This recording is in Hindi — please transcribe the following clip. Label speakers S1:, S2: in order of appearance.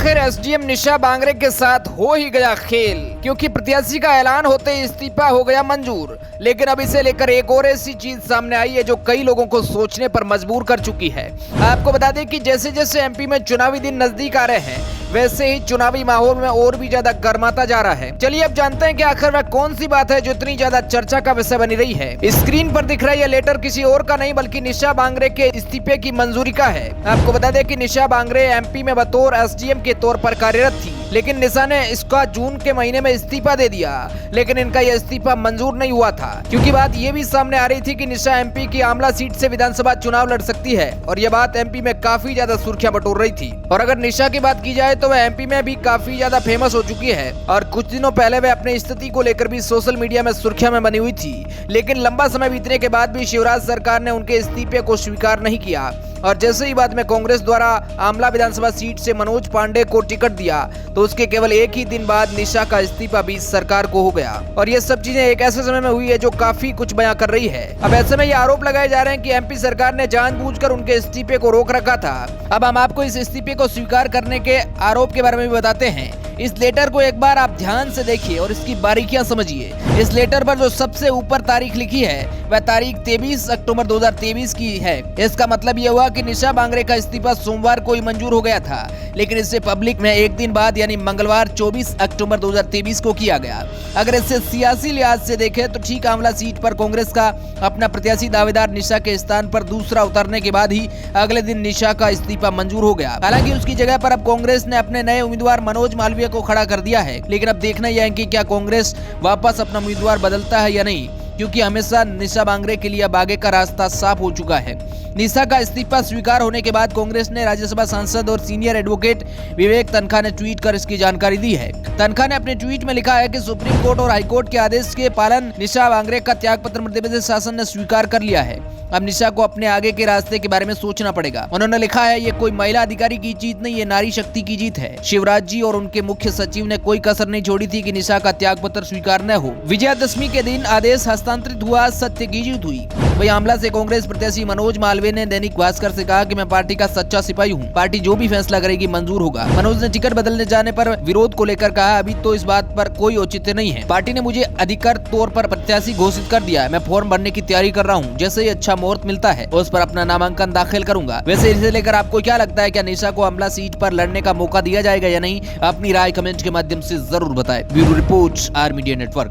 S1: आखिर एसडीएम निशा बांगरे के साथ हो ही गया खेल, क्योंकि प्रत्याशी का ऐलान होते ही इस्तीफा हो गया मंजूर। लेकिन अब इसे लेकर एक और ऐसी चीज सामने आई है जो कई लोगों को सोचने पर मजबूर कर चुकी है। आपको बता दें कि जैसे जैसे एमपी में चुनावी दिन नजदीक आ रहे हैं, वैसे ही चुनावी माहौल में और भी ज्यादा गर्माता जा रहा है। चलिए अब जानते हैं कि आखिर वह कौन सी बात है जो इतनी ज्यादा चर्चा का विषय बनी रही है। स्क्रीन पर दिख रहा है यह लेटर किसी और का नहीं बल्कि निशा बांगरे के इस्तीफे की मंजूरी का है। आपको बता दें कि निशा बांगरे एमपी में बतौर एसडीएम के तौर पर कार्यरत थी, लेकिन निशा ने इसका जून के महीने में इस्तीफा दे दिया। लेकिन इनका यह इस्तीफा मंजूर नहीं हुआ था, क्योंकि बात यह भी सामने आ रही थी कि निशा एमपी की आमला सीट से विधानसभा चुनाव लड़ सकती है, और यह बात एमपी में काफी ज्यादा सुर्खियां बटोर रही थी। और अगर निशा की बात की जाए तो वह एमपी में भी काफी ज्यादा फेमस हो चुकी है, और कुछ दिनों पहले वह अपनी स्थिति को लेकर भी सोशल मीडिया में सुर्खियां में बनी हुई थी। लेकिन लंबा समय बीतने के बाद भी शिवराज सरकार ने उनके इस्तीफे को स्वीकार नहीं किया, और जैसे ही बाद में कांग्रेस द्वारा आमला विधानसभा सीट से मनोज पांडे को टिकट दिया, तो उसके केवल एक ही दिन बाद निशा का इस्तीफा भी सरकार को हो गया। और ये सब चीजें एक ऐसे समय में हुई है जो काफी कुछ बयां कर रही है। अब ऐसे में ये आरोप लगाए जा रहे हैं कि एमपी सरकार ने जानबूझकर उनके इस्तीफे को रोक रखा था। अब हम आपको इस इस्तीफे को स्वीकार करने के आरोप के बारे में भी बताते हैं। इस लेटर को एक बार आप ध्यान से देखिए और इसकी बारीकियां समझिए। इस लेटर पर जो सबसे ऊपर तारीख लिखी है वह तारीख 23 अक्टूबर 2023 की है। इसका मतलब यह हुआ कि निशा बांगरे का इस्तीफा सोमवार को ही मंजूर हो गया था, लेकिन इससे पब्लिक में एक दिन बाद यानी मंगलवार 24 अक्टूबर 2023 को किया गया। अगर इससे सियासी लिहाज से देखें तो ठीक आमला सीट पर कांग्रेस का अपना प्रत्याशी दावेदार निशा के स्थान पर दूसरा उतरने के बाद ही अगले दिन निशा का इस्तीफा मंजूर हो गया। हालांकि उसकी जगह पर अब कांग्रेस ने अपने नए उम्मीदवार मनोज मालवीय को खड़ा कर दिया है। लेकिन अब देखना यह है कि क्या कांग्रेस वापस अपना उम्मीदवार बदलता है या नहीं, क्योंकि हमेशा निशा बांगरे के लिए अब आगे का रास्ता साफ हो चुका है। निशा का इस्तीफा स्वीकार होने के बाद कांग्रेस ने राज्यसभा सांसद और सीनियर एडवोकेट विवेक तन्खा ने ट्वीट कर इसकी जानकारी दी है। तन्खा ने अपने ट्वीट में लिखा है कि सुप्रीम कोर्ट और हाईकोर्ट के आदेश के पालन निशा बांगरे का त्यागपत्र मध्य प्रदेश शासन ने स्वीकार कर लिया है। अब निशा को अपने आगे के रास्ते के बारे में सोचना पड़ेगा। उन्होंने लिखा है, ये कोई महिला अधिकारी की जीत नहीं, ये नारी शक्ति की जीत है। शिवराज जी और उनके मुख्य सचिव ने कोई कसर नहीं छोड़ी थी कि निशा का त्यागपत्र स्वीकार न हो। विजयादशमी के दिन आदेश हस्तांतरित हुआ, सत्य की जीत हुई। वही आमला से कांग्रेस प्रत्याशी मनोज मालवीय ने दैनिक भास्कर से कहा कि मैं पार्टी का सच्चा सिपाही हूं, पार्टी जो भी फैसला करेगी मंजूर होगा। मनोज ने टिकट बदलने जाने पर विरोध को लेकर कहा, अभी तो इस बात पर कोई औचित्य नहीं है। पार्टी ने मुझे अधिकृत तौर पर प्रत्याशी घोषित कर दिया है। मैं फॉर्म भरने की तैयारी कर रहा हूँ। जैसे ही अच्छा मुहूर्त मिलता है उस पर अपना नामांकन दाखिल करूंगा। वैसे इसे लेकर आपको क्या लगता है, क्या निशा को आमला सीट पर लड़ने का मौका दिया जाएगा या नहीं? अपनी राय कमेंट के माध्यम से जरूर बताएं। Bureau report, R media network.